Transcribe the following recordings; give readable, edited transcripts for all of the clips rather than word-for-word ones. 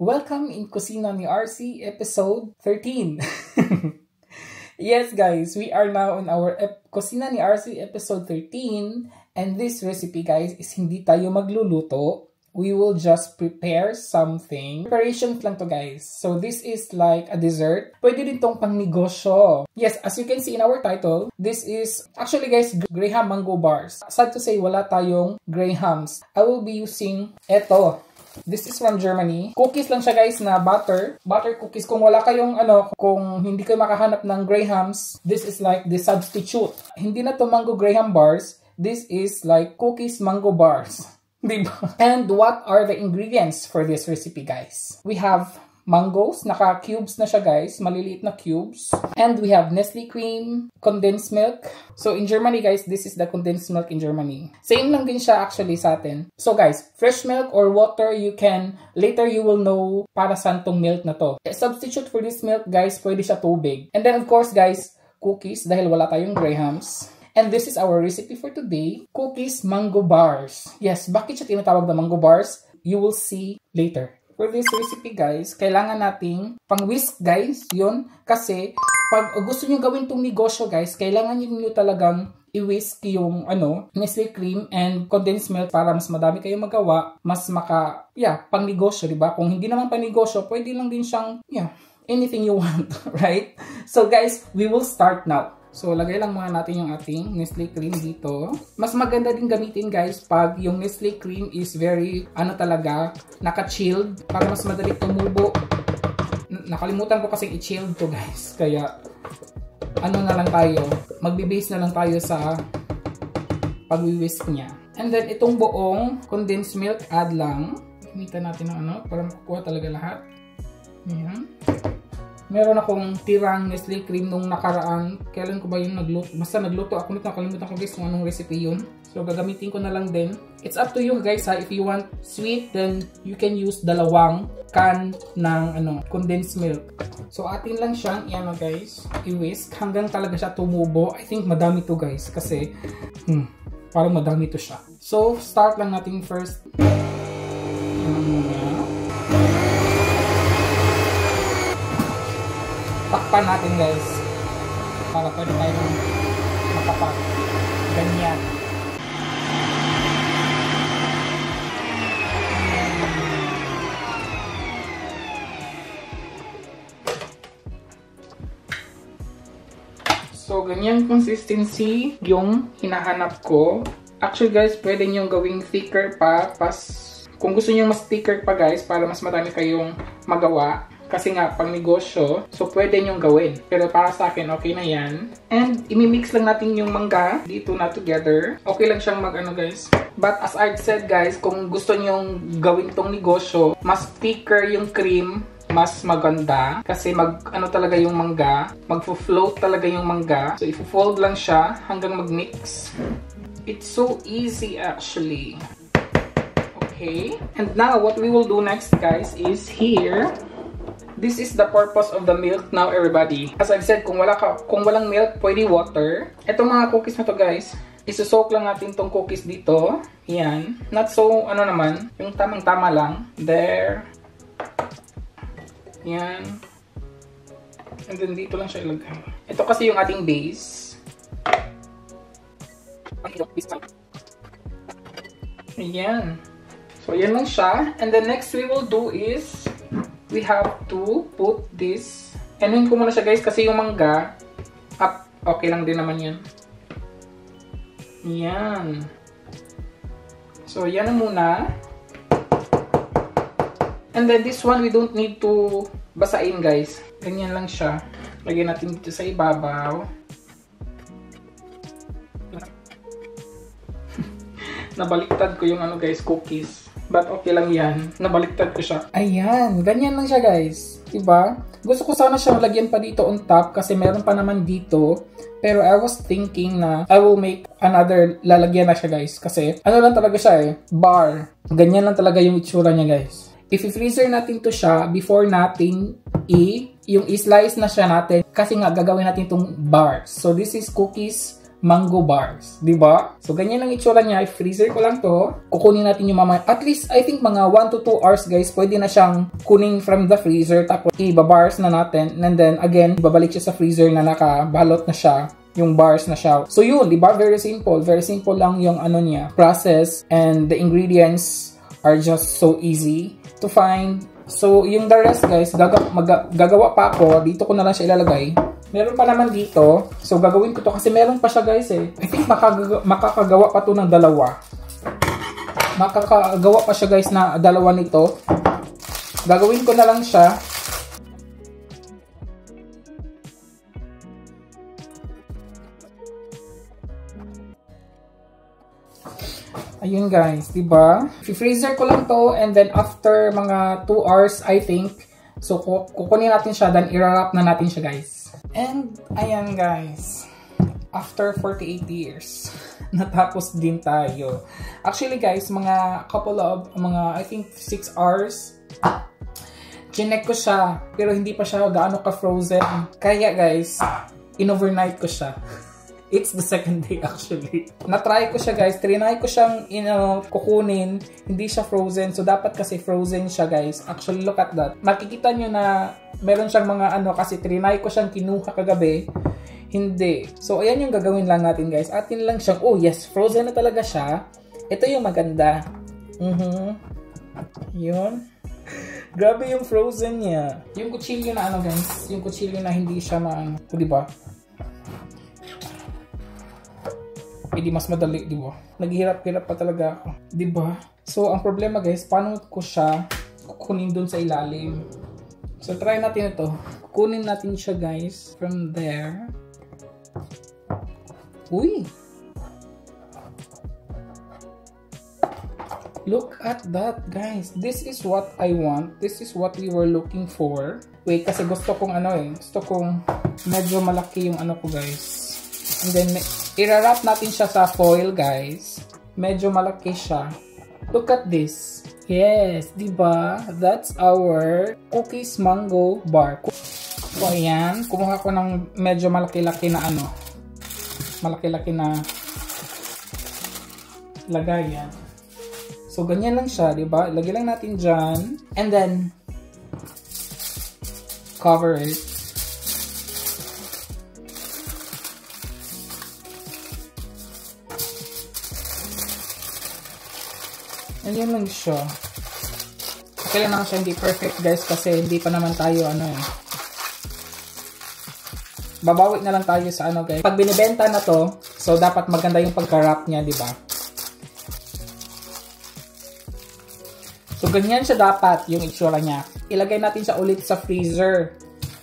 Welcome in Kusina ni RC episode 13. Yes guys, we are now on our Kusina ni RC episode 13 and this recipe guys is hindi tayo magluluto. We will just prepare something. Preparations lang to guys. So this is like a dessert. Pwede din tong pang negosyo. Yes, as you can see in our title, this is actually guys Graham mango bars. Sad to say wala tayong Grahams. I will be using eto. This is from Germany. Cookies lang siya guys na butter. Butter cookies. Kung wala kayong kung hindi kayo makahanap ng Grahams, this is like the substitute. Hindi na to mango Graham bars. This is like cookies mango bars. Diba? And what are the ingredients for this recipe guys? We have mangoes. Naka-cubes na siya guys. Maliliit na cubes. And we have Nestle cream, condensed milk. So in Germany guys, this is the condensed milk in Germany. Same lang din siya actually sa atin. So guys, fresh milk or water, later you will know para saan tong milk na to. A substitute for this milk guys, pwede siya tubig. And then of course guys, cookies dahil wala tayong Grahams. And this is our recipe for today, cookies mango bars. Yes, bakit siya tinatawag na mango bars? You will see later. For this recipe guys, kailangan nating pang-whisk guys, yun. Kasi pag gusto nyo gawin tong negosyo guys, kailangan nyo talagang i-whisk yung Nestle cream and condensed milk para mas madami kayong magawa, mas pang negosyo, diba? Kung hindi naman pang negosyo, pwede lang din siyang, anything you want, right? So guys, we will start now. So, lagay lang muna natin yung ating Nestle cream dito. Mas maganda din gamitin guys pag yung Nestle cream is very, naka-chilled para mas madali tumubo. Nakalimutan ko kasing i-chilled to guys. Kaya, na lang tayo. Magbe-base na lang tayo sa pag-whisk niya. And then, itong buong condensed milk, add lang. Gamitan natin ng para makukuha talaga lahat. Ayan. Meron akong tirang Nestle cream nung nakaraan. Kailan ko ba yung nagluto? Basta nagluto ako nito. Nakalimutan ko guys kung anong recipe yun. So, gagamitin ko na lang din. It's up to you guys ha. If you want sweet, then you can use dalawang can ng condensed milk. So, atin lang siyang guys, i-whisk hanggang talaga siya tumubo. I think madami to guys. Kasi, parang madami to siya. So, start lang natin first. Takpan natin guys para pwede tayo makapag ganyan. So ganyan consistency yung hinahanap ko. Actually guys, pwede nyo gawing thicker pa. Kung gusto nyo mas thicker pa guys para mas madami kayong magawa. Kasi nga, pang negosyo, so pwede nyong gawin. Pero para sa akin, okay na yan. And, imimix lang natin yung mangga dito na together. Okay lang siyang guys. But as I've said guys, kung gusto nyong gawin tong negosyo, mas thicker yung cream, mas maganda. Kasi talaga yung mangga, magfo-float talaga yung mangga. So, ifo-fold lang siya hanggang mag-mix. It's so easy actually. Okay. And now, what we will do next guys is here. This is the purpose of the milk now everybody. As I've said, kung walang milk, pwede water. Itong mga cookies na to guys, isusok lang natin tong cookies dito. Yan. Not so, naman, yung tamang-tama lang. There. Yan. And then dito lang siya ilagay. Ito kasi yung ating base. Ayan. So, yan lang siya. And the next we will do is we have to put this. Anuhin ko muna siya guys kasi yung mangga up. Okay lang din naman yan. Yan. So yan na muna. And then this one we don't need to basain guys. Ganyan lang siya. Lagyan natin dito sa ibabaw. Nabaliktad ko yung guys, cookies. But okay lang yan. Nabaliktad ko siya. Ayan. Ganyan lang siya guys. Diba? Gusto ko sana siyang lagyan pa dito on top kasi meron pa naman dito. Pero I was thinking na I will make another lalagyan na siya guys. Kasi lang talaga siya bar. Ganyan lang talaga yung itsura niya guys. If i-freezer natin to siya before natin yung i-slice na siya natin kasi nga gagawin natin itong bar. So this is cookies mango bars, di ba? So, ganyan ang itsura niya. I-freezer ko lang to. Kukunin natin yung mamaya. At least, I think mga 1 to 2 hours, guys, pwede na siyang kunin from the freezer. Tapos, i-bars na natin. And then, again, babalik siya sa freezer na nakabalot na siya. Yung bars na siya. So, yun, di ba? Very simple. Very simple lang yung ano niya. Process and the ingredients are just so easy to find. So, yung the rest, guys, gagawa pa ako. Dito ko na lang siya ilalagay. Meron pa naman dito. So, gagawin ko to kasi meron pa siya, guys, eh. I think makakagawa pa to ng dalawa. Makakagawa pa siya, guys, na dalawa nito. Gagawin ko na lang siya. Ayun, guys, diba? I-freezer ko lang to and then after mga 2 hours, I think, so kukunin natin siya, then i-wrap na natin siya, guys. And, ayan, guys, after 48 years, natapos din tayo. Actually, guys, mga couple of, I think 6 hours, chinek ko siya, pero hindi pa siya gaano ka-frozen. Kaya, guys, in-overnight ko siya. It's the second day, actually. Na-try ko siya, guys. Trinay ko siyang kukunin. Hindi siya frozen. So, dapat kasi frozen siya, guys. Actually, look at that. Makikita nyo na meron siyang mga kasi trinay ko siyang kinuha kagabi. Hindi. So, ayan yung gagawin lang natin, guys. Atin lang siyang, oh yes, frozen na talaga siya. Ito yung maganda. Yun. Grabe yung frozen niya. Yung kutsilyo na guys. Yung kutsilyo na hindi siya diba? Hindi mas madali, di ba? Naghihirap-hirap pa talaga ako, di ba? So, ang problema, guys, paano ko siya kukunin dun sa ilalim? So, try natin ito. Kukunin natin siya, guys, from there. Uy! Look at that, guys. This is what I want. This is what we were looking for. Wait, kasi gusto kong gusto kong medyo malaki yung ko, guys. And then, i-wrap natin siya sa foil, guys. Medyo malaki siya. Look at this. Yes, diba? That's our cookies mango bar. So, ayan. Kumuha ko ng medyo malaki-laki na malaki-laki na lagayan. So, ganyan lang siya, diba? Lagay lang natin dyan. And then, cover it. Ayan lang siya. Kailan lang siya hindi perfect, guys, kasi hindi pa naman tayo babawi na lang tayo sa guys. Pag binibenta na to, so dapat maganda yung pagka-wrap niya, di ba? So ganyan siya dapat yung itsura niya. Ilagay natin siya ulit sa freezer.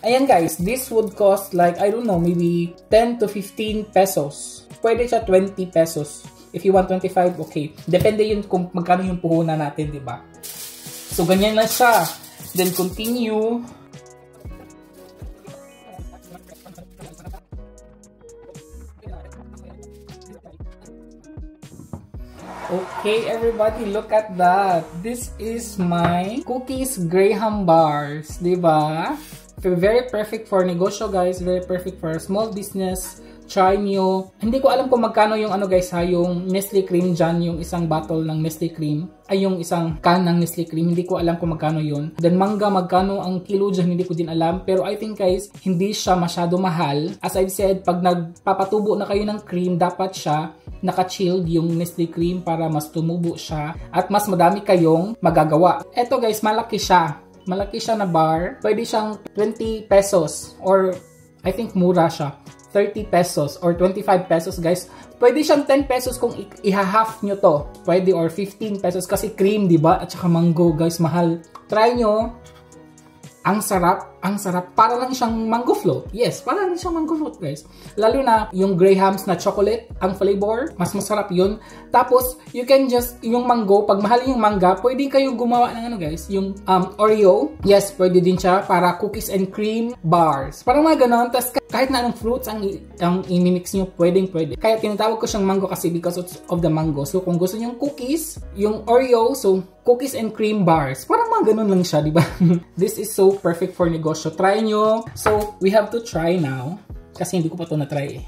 Ayan, guys, this would cost like, I don't know, maybe 10 to 15 pesos. Pwede siya 20 pesos. If you want 25, okay. Depende yun kung magkano yung puhunan natin, di ba? So, ganyan lang siya. Then, continue. Okay, everybody, look at that. This is my cookies Graham bars, di ba? Very perfect for negosyo, guys. Very perfect for small business. Try nyo. Hindi ko alam kung magkano yung guys yung Nestle Cream dyan, yung isang bottle ng Nestle Cream, ay yung isang can ng Nestle Cream, hindi ko alam kung magkano yun. Then mangga, magkano ang kilo dyan, hindi ko din alam. Pero I think, guys, hindi siya masyado mahal. As I've said, pag nagpapatubo na kayo ng cream, dapat siya naka-chilled yung Nestle Cream para mas tumubo siya at mas madami kayong magagawa. Eto, guys, malaki siya. Malaki siya na bar. Pwede siyang 20 pesos or I think mura siya. 30 pesos or 25 pesos, guys. Pwede siyang 10 pesos kung iha-half nyo to. Pwede or 15 pesos kasi cream, diba? At saka mango, guys, mahal. Try nyo. Ang sarap, ang sarap. Para lang siyang mango float. Yes, para lang siyang mango float, guys. Lalo na yung Graham's na chocolate, ang flavor, mas masarap yun. Tapos, you can just, yung mango, pag mahal yung mangga, pwede kayo gumawa ng guys, yung Oreo. Yes, pwede din siya para cookies and cream bars. Parang mga ganon. Tapos, kahit na anong fruits ang i-mix nyo, pwede. Kaya tinatawag ko siyang mango kasi because of the mango. So, kung gusto nyo yung cookies, yung Oreo, so, cookies and cream bars. Parang mga ganun lang siya, di ba? This is so perfect for negosyo. Try nyo. So, we have to try now. Kasi hindi ko pa ito na-try eh.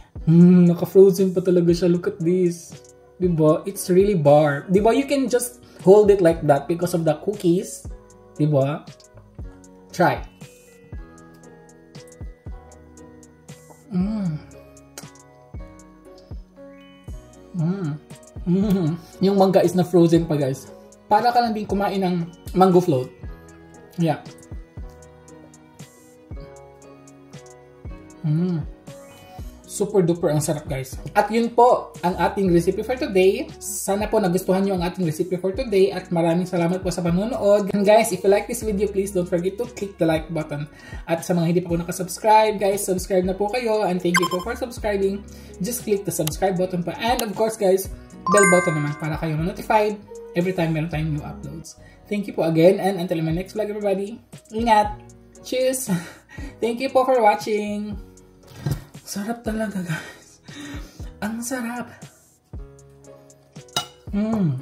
Naka-frozen pa talaga siya. Look at this. Diba? It's really bar. Diba? You can just hold it like that because of the cookies. Diba? Try. Yung mangga is na frozen pa, guys. Para ka lang din kumain ng mango float. Yeah. Super duper ang sarap, guys. At yun po ang ating recipe for today. Sana po nagustuhan nyo ang ating recipe for today at maraming salamat po sa panonood. And guys, if you like this video, please don't forget to click the like button. At sa mga hindi pa po nakasubscribe, guys, subscribe na po kayo. And thank you po for subscribing. Just click the subscribe button pa. And of course, guys, bell button naman para kayo notified every time meron tayong new uploads. Thank you po again, and until my next vlog, everybody. Ingat! Cheers! Thank you po for watching! Sarap talaga, guys. Ang sarap. Mm.